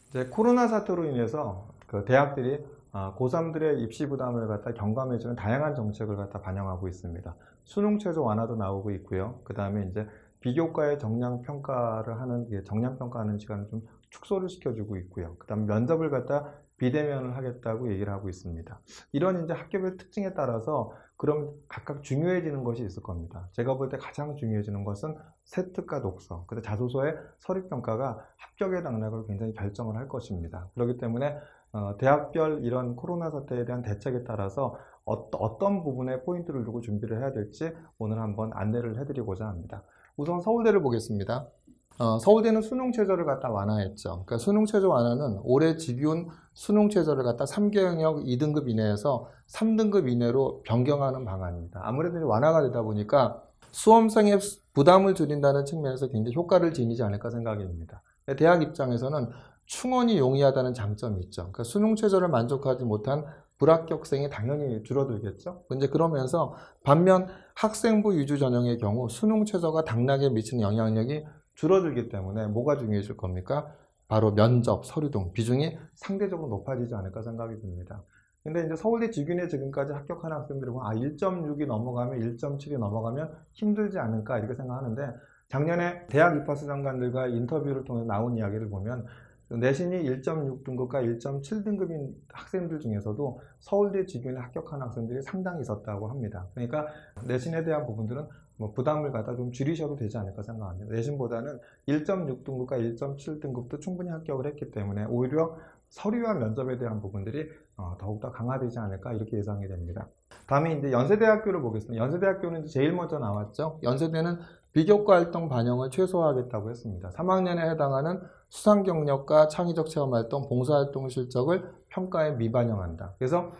이제 코로나 사태로 인해서 그 대학들이 고3들의 입시 부담을 갖다 경감해주는 다양한 정책을 갖다 반영하고 있습니다. 수능 최저 완화도 나오고 있고요. 그 다음에 이제 비교과의 정량 평가를 하는 정량 평가하는 시간을 좀 축소를 시켜주고 있고요. 그 다음에 면접을 갖다 비대면을 하겠다고 얘기를 하고 있습니다. 이런 이제 학교별 특징에 따라서 그럼 각각 중요해지는 것이 있을 겁니다. 제가 볼 때 가장 중요해지는 것은 세특과 독서, 그리고 자소서의 서류평가가 합격의 낙락을 굉장히 결정을 할 것입니다. 그렇기 때문에 대학별 이런 코로나 사태에 대한 대책에 따라서 어떤 부분에 포인트를 두고 준비를 해야 될지 오늘 한번 안내를 해드리고자 합니다. 우선 서울대를 보겠습니다. 서울대는 수능 최저를 갖다 완화했죠. 그러니까 수능 최저 완화는 올해 직윤 수능 최저를 갖다 3개 영역 2등급 이내에서 3등급 이내로 변경하는 방안입니다. 아무래도 완화가 되다 보니까 수험생의 부담을 줄인다는 측면에서 굉장히 효과를 지니지 않을까 생각이 듭니다. 대학 입장에서는 충원이 용이하다는 장점이 있죠. 그러니까 수능 최저를 만족하지 못한 불합격생이 당연히 줄어들겠죠. 이제 그러면서 반면 학생부 위주 전형의 경우 수능 최저가 당락에 미치는 영향력이 줄어들기 때문에 뭐가 중요해질 겁니까? 바로 면접, 서류 등 비중이 상대적으로 높아지지 않을까 생각이 듭니다. 근데 이제 서울대 직윤에 지금까지 합격한 학생들은 1.6이 넘어가면 1.7이 넘어가면 힘들지 않을까 이렇게 생각하는데 작년에 대학 입학수장관들과 인터뷰를 통해 나온 이야기를 보면 내신이 1.6 등급과 1.7 등급인 학생들 중에서도 서울대 직윤에 합격한 학생들이 상당히 있었다고 합니다. 그러니까 내신에 대한 부분들은 부담을 갖다 좀 줄이셔도 되지 않을까 생각합니다. 내신보다는 1.6 등급과 1.7 등급도 충분히 합격을 했기 때문에 오히려 서류와 면접에 대한 부분들이 더욱더 강화되지 않을까 이렇게 예상이 됩니다. 다음에 이제 연세대학교를 보겠습니다. 연세대학교는 이제 제일 먼저 나왔죠. 연세대는 비교과 활동 반영을 최소화하겠다고 했습니다. 3학년에 해당하는 수상 경력과 창의적 체험 활동, 봉사 활동 실적을 평가에 미반영한다. 그래서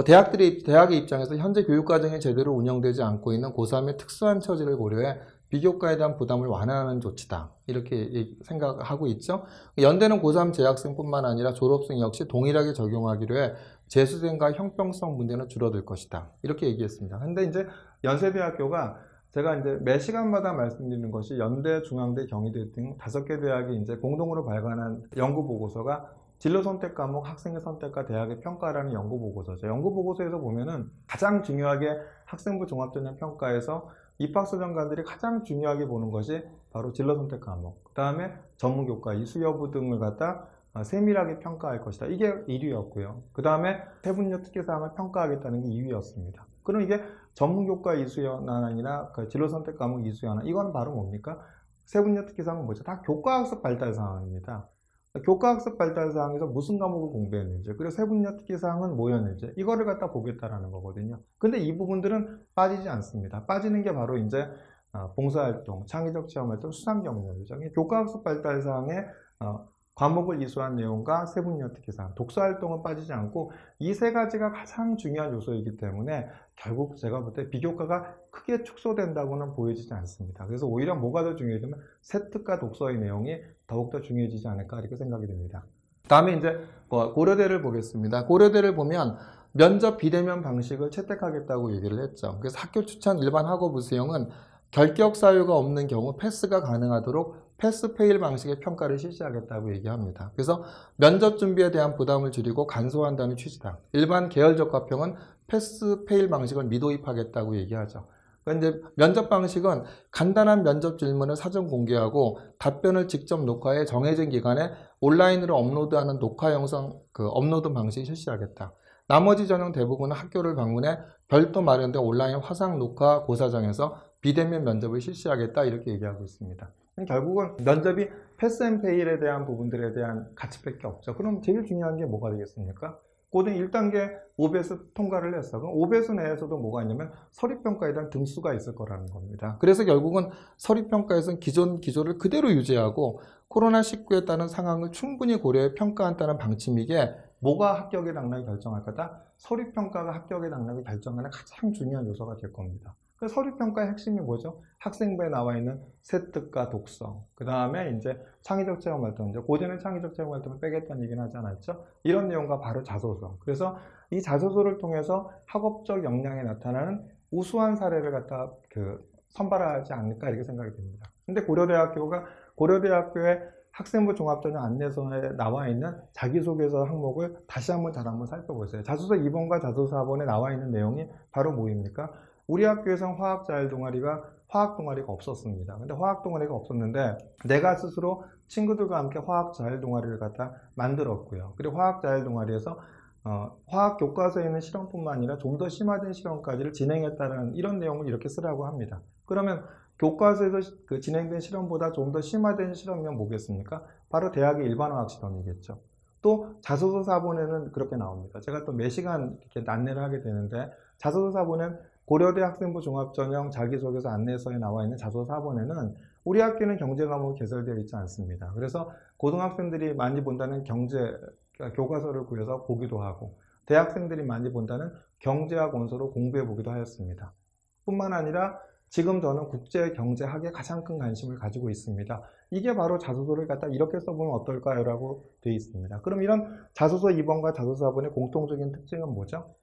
대학의 입장에서 현재 교육과정이 제대로 운영되지 않고 있는 고3의 특수한 처지를 고려해 비교과에 대한 부담을 완화하는 조치다. 이렇게 생각하고 있죠. 연대는 고3 재학생뿐만 아니라 졸업생 역시 동일하게 적용하기로 해 재수생과 형평성 문제는 줄어들 것이다. 이렇게 얘기했습니다. 근데 이제 연세대학교가 제가 이제 매 시간마다 말씀드리는 것이 연대, 중앙대, 경희대 등 5개 대학이 이제 공동으로 발간한 연구 보고서가 진로 선택 과목, 학생의 선택과 대학의 평가라는 연구 보고서죠. 연구 보고서에서 보면은 가장 중요하게 학생부 종합전형 평가에서 입학수정관들이 가장 중요하게 보는 것이 바로 진로 선택 과목, 그 다음에 전문교과, 이수 여부 등을 갖다 세밀하게 평가할 것이다. 이게 1위였고요. 그 다음에 세분요 특기사항을 평가하겠다는 게 2위였습니다. 그럼 이게 전문교과 이수연환이나 진로 선택 과목 이수연환, 이건 바로 뭡니까? 세분요 특기사항은 뭐죠? 다 교과학습 발달 사항입니다. 교과학습 발달 사항에서 무슨 과목을 공부했는지, 그리고 세분요 특기사항은 뭐였는지, 이거를 갖다 보겠다라는 거거든요. 근데 이 부분들은 빠지지 않습니다. 빠지는 게 바로 이제 봉사활동, 창의적 체험활동, 수상경력이죠. 교과학습 발달 사항에 과목을 이수한 내용과 세분요 특기사항, 독서활동은 빠지지 않고 이 세 가지가 가장 중요한 요소이기 때문에 결국 제가 볼 때 비교과가 크게 축소된다고는 보여지지 않습니다. 그래서 오히려 뭐가 더 중요해지면 세특과 독서의 내용이 더욱더 중요해지지 않을까 이렇게 생각이 됩니다. 다음에 이제 고려대를 보겠습니다. 고려대를 보면 면접 비대면 방식을 채택하겠다고 얘기를 했죠. 그래서 학교 추천 일반 학업 수용은 결격 사유가 없는 경우 패스가 가능하도록 패스페일 방식의 평가를 실시하겠다고 얘기합니다. 그래서 면접 준비에 대한 부담을 줄이고 간소화한다는 취지다. 일반 계열적 과평은 패스페일 방식을 미도입하겠다고 얘기하죠. 그런데 면접 방식은 간단한 면접 질문을 사전 공개하고 답변을 직접 녹화해 정해진 기간에 온라인으로 업로드하는 녹화 영상 업로드 방식을 실시하겠다. 나머지 전형 대부분은 학교를 방문해 별도 마련된 온라인 화상 녹화 고사장에서 비대면 면접을 실시하겠다 이렇게 얘기하고 있습니다. 결국은 면접이 패스앤페일에 대한 부분들에 대한 가치밖에 없죠. 그럼 제일 중요한 게 뭐가 되겠습니까? 고등 1단계 OBS 통과를 했어. 그럼 OBS 내에서도 뭐가 있냐면 서류평가에 대한 등수가 있을 거라는 겁니다. 그래서 결국은 서류평가에서는 기존 기조를 그대로 유지하고 코로나19에 따른 상황을 충분히 고려해 평가한다는 방침이기에 뭐가 합격의 낙락을 결정할 거다? 서류평가가 합격의 낙락을 결정하는 가장 중요한 요소가 될 겁니다. 그 서류평가의 핵심이 뭐죠? 학생부에 나와 있는 세특과 독서, 그 다음에 이제 창의적 체험 활동, 이제 고전의 창의적 체험 활동을 빼겠다는 얘기는 하지 않았죠? 이런 내용과 바로 자소서. 그래서 이 자소서를 통해서 학업적 역량에 나타나는 우수한 사례를 갖다 선발하지 않을까 이렇게 생각이 됩니다. 근데 고려대학교가 고려대학교의 학생부 종합전형 안내서에 나와 있는 자기소개서 항목을 다시 한번 잘 한번 살펴보세요. 자소서 2번과 자소서 4번에 나와 있는 내용이 바로 뭐입니까? 우리 학교에선 화학자율동아리가 화학 동아리가 없었습니다. 근데 화학 동아리가 없었는데 내가 스스로 친구들과 함께 화학 자율 동아리를 갖다 만들었고요. 그리고 화학 자율 동아리에서 화학 교과서에 있는 실험뿐만 아니라 좀 더 심화된 실험까지를 진행했다는 이런 내용을 이렇게 쓰라고 합니다. 그러면 교과서에서 진행된 실험보다 좀 더 심화된 실험이면 뭐겠습니까? 바로 대학의 일반화학 실험이겠죠. 또 자소서 4번에는 그렇게 나옵니다. 제가 또 매 시간 이렇게 안내를 하게 되는데 자소서 4번엔 고려대 학생부 종합전형 자기소개서 안내서에 나와 있는 자소서 4번에는 우리 학교는 경제 과목이 개설되어 있지 않습니다. 그래서 고등학생들이 많이 본다는 경제 교과서를 구해서 보기도 하고 대학생들이 많이 본다는 경제학 원서로 공부해 보기도 하였습니다. 뿐만 아니라 지금 저는 국제경제학에 가장 큰 관심을 가지고 있습니다. 이게 바로 자소서를 갖다 이렇게 써보면 어떨까요? 라고 되어 있습니다. 그럼 이런 자소서 2번과 자소서 4번의 공통적인 특징은 뭐죠?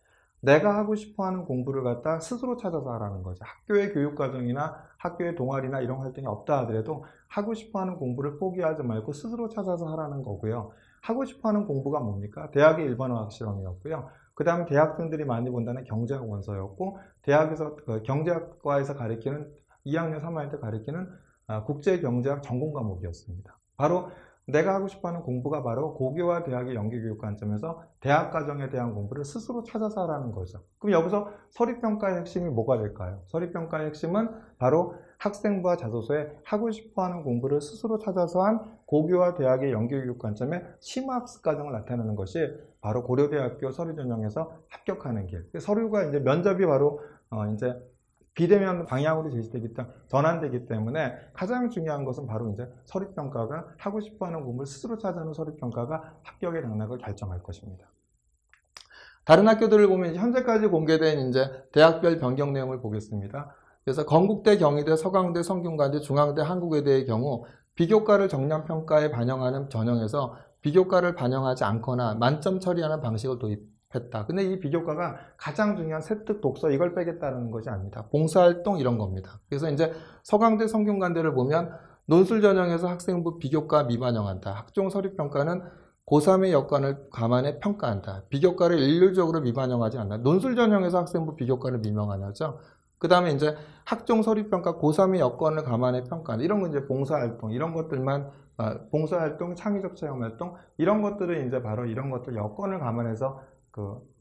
내가 하고 싶어하는 공부를 갖다 스스로 찾아서 하라는 거죠. 학교의 교육과정이나 학교의 동아리나 이런 활동이 없다 하더라도 하고 싶어하는 공부를 포기하지 말고 스스로 찾아서 하라는 거고요. 하고 싶어하는 공부가 뭡니까? 대학의 일반화학 실험이었고요. 그 다음에 대학생들이 많이 본다는 경제학 원서였고 대학에서 경제학과에서 가르치는 2학년 3학년 때 가르치는 국제경제학 전공 과목이었습니다. 바로 내가 하고 싶어하는 공부가 바로 고교와 대학의 연계교육 관점에서 대학 과정에 대한 공부를 스스로 찾아서 하라는 거죠. 그럼 여기서 서류평가의 핵심이 뭐가 될까요? 서류평가의 핵심은 바로 학생부와 자소서에 하고 싶어하는 공부를 스스로 찾아서 한 고교와 대학의 연계교육 관점의 심화학습 과정을 나타내는 것이 바로 고려대학교 서류전형에서 합격하는 길. 서류가 이제 면접이 바로 이제 비대면 방향으로 제시되기 때문에 전환되기 때문에 가장 중요한 것은 바로 이제 서류평가가 하고 싶어하는 공부를 스스로 찾아하는 서류평가가 합격의 당락을 결정할 것입니다. 다른 학교들을 보면 현재까지 공개된 이제 대학별 변경 내용을 보겠습니다. 그래서 건국대, 경희대, 서강대, 성균관대, 중앙대, 한국외대의 경우 비교과를 정량평가에 반영하는 전형에서 비교과를 반영하지 않거나 만점 처리하는 방식을 도입했다. 근데 이 비교과가 가장 중요한 세특, 독서 이걸 빼겠다는 것이 아닙니다. 봉사활동 이런 겁니다. 그래서 이제 서강대, 성균관대를 보면 논술 전형에서 학생부 비교과 미반영한다. 학종 서류평가는 고3의 여건을 감안해 평가한다. 비교과를 일률적으로 미반영하지 않는다. 논술 전형에서 학생부 비교과를 미반영하죠. 그 다음에 이제 학종 서류평가 고3의 여건을 감안해 평가한다. 이런 건 이제 봉사활동, 이런 것들만, 봉사활동, 창의적 체험활동, 이런 것들은 이제 바로 이런 것들 여건을 감안해서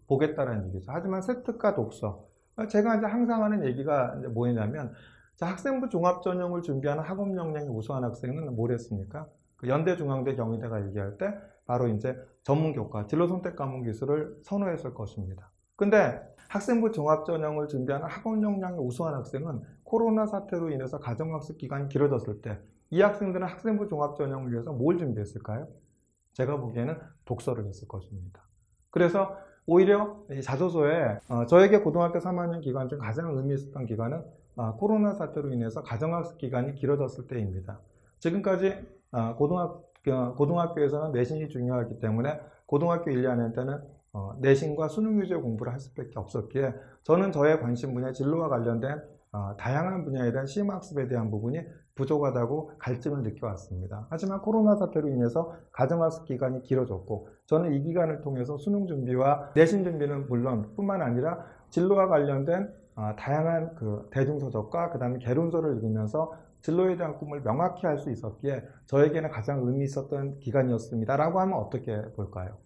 보겠다는 얘기죠. 하지만 세특과 독서. 제가 이제 항상 하는 얘기가 이제 뭐냐면, 자, 학생부 종합전형을 준비하는 학업 역량이 우수한 학생은 뭘 했습니까? 연대, 중앙대, 경희대가 얘기할 때 바로 이제 전문교과, 진로 선택 과목 기술을 선호했을 것입니다. 근데 학생부 종합전형을 준비하는 학업 역량이 우수한 학생은 코로나 사태로 인해서 가정학습 기간이 길어졌을 때 이 학생들은 학생부 종합전형을 위해서 뭘 준비했을까요? 제가 보기에는 독서를 했을 것입니다. 그래서 오히려 이 자소서에 저에게 고등학교 3학년 기간 중 가장 의미 있었던 기간은 코로나 사태로 인해서 가정학습 기간이 길어졌을 때입니다. 지금까지 고등학교에서는 내신이 중요하기 때문에 고등학교 1, 2학년 때는 내신과 수능 위주의 공부를 할 수밖에 없었기에 저는 저의 관심 분야 진로와 관련된 다양한 분야에 대한 심학습에 대한 부분이 부족하다고 갈증을 느껴왔습니다. 하지만 코로나 사태로 인해서 가정학습 기간이 길어졌고 저는 이 기간을 통해서 수능 준비와 내신 준비는 물론 뿐만 아니라 진로와 관련된 다양한 대중서적과 그 다음에 개론서를 읽으면서 진로에 대한 꿈을 명확히 할 수 있었기에 저에게는 가장 의미 있었던 기간이었습니다. 라고 하면 어떻게 볼까요?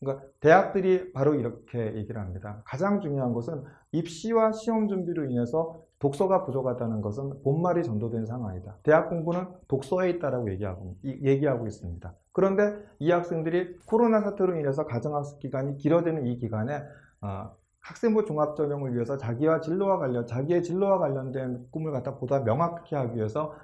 그러니까 대학들이 바로 이렇게 얘기를 합니다. 가장 중요한 것은 입시와 시험 준비로 인해서 독서가 부족하다는 것은 본말이 전도된 상황이다. 대학 공부는 독서에 있다라고 얘기하고 있습니다. 그런데 이 학생들이 코로나 사태로 인해서 가정학습 기간이 길어지는 이 기간에 학생부 종합전형을 위해서 자기의 진로와 관련된 꿈을 갖다 보다 명확히 하기 위해서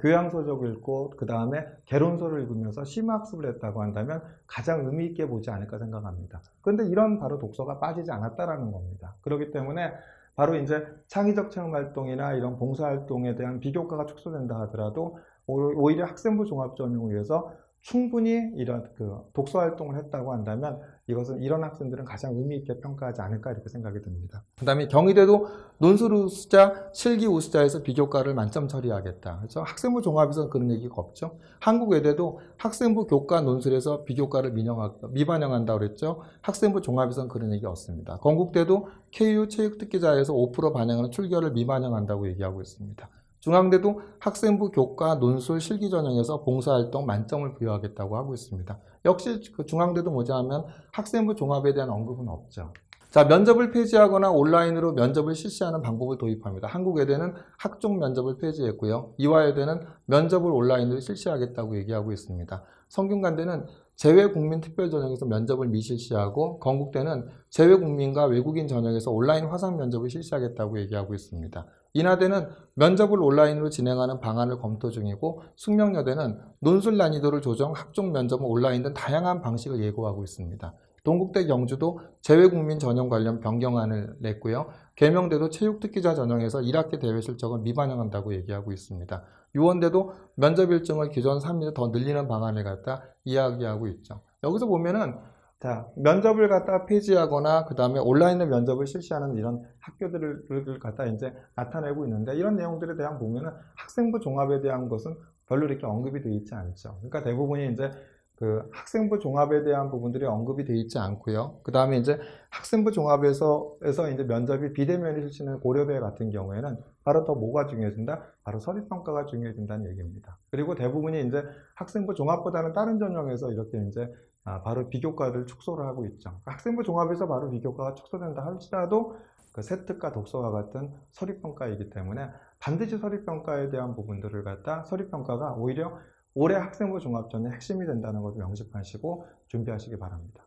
교양서적을 읽고 그 다음에 개론서를 읽으면서 심화학습을 했다고 한다면 가장 의미 있게 보지 않을까 생각합니다. 그런데 이런 바로 독서가 빠지지 않았다라는 겁니다. 그렇기 때문에 바로 이제 창의적 체험활동이나 이런 봉사활동에 대한 비교과가 축소된다 하더라도 오히려 학생부 종합전형을 위해서 충분히 이런 독서 활동을 했다고 한다면 이것은 이런 학생들은 가장 의미 있게 평가하지 않을까 이렇게 생각이 듭니다. 그 다음에 경희대도 논술 우수자, 실기 우수자에서 비교과를 만점 처리하겠다. 그래서 학생부 종합에서는 그런 얘기가 없죠. 한국외대도 학생부 교과 논술에서 비교과를 미반영한다고 그랬죠. 학생부 종합에서는 그런 얘기 없습니다. 건국대도 KU 체육특기자에서 5% 반영하는 출결을 미반영한다고 얘기하고 있습니다. 중앙대도 학생부 교과 논술 실기 전형에서 봉사활동 만점을 부여하겠다고 하고 있습니다. 역시 그 중앙대도 뭐냐면 학생부 종합에 대한 언급은 없죠. 자, 면접을 폐지하거나 온라인으로 면접을 실시하는 방법을 도입합니다. 한국외대는 학종 면접을 폐지했고요. 이화여대는 면접을 온라인으로 실시하겠다고 얘기하고 있습니다. 성균관대는 재외국민 특별전형에서 면접을 미실시하고 건국대는 재외국민과 외국인 전형에서 온라인 화상 면접을 실시하겠다고 얘기하고 있습니다. 인하대는 면접을 온라인으로 진행하는 방안을 검토 중이고 숙명여대는 논술 난이도를 조정, 학종 면접은 온라인 등 다양한 방식을 예고하고 있습니다. 동국대 경주도 재외국민 전형 관련 변경안을 냈고요. 계명대도 체육특기자 전형에서 1학기 대회 실적을 미반영한다고 얘기하고 있습니다. 유원대도 면접 일정을 기존 3일 더 늘리는 방안을 갖다 이야기하고 있죠. 여기서 보면은 자, 면접을 갖다 폐지하거나 그 다음에 온라인으로 면접을 실시하는 이런 학교들을 갖다 이제 나타내고 있는데 이런 내용들에 대한 보면은 학생부 종합에 대한 것은 별로 이렇게 언급이 되어 있지 않죠. 그러니까 대부분이 이제 그 학생부 종합에 대한 부분들이 언급이 되어 있지 않고요. 그 다음에 이제 학생부 종합에서 이제 면접이 비대면이 실시는 고려대 같은 경우에는 바로 더 뭐가 중요해진다? 바로 서류평가가 중요해진다는 얘기입니다. 그리고 대부분이 이제 학생부 종합보다는 다른 전형에서 이렇게 이제 바로 비교과를 축소를 하고 있죠. 학생부 종합에서 바로 비교과가 축소된다 할지라도 그 세특과 독서와 같은 서류평가이기 때문에 반드시 서류평가에 대한 부분들을 갖다 서류평가가 오히려 올해 학생부 종합전의 핵심이 된다는 것을 명심하시고 준비하시기 바랍니다.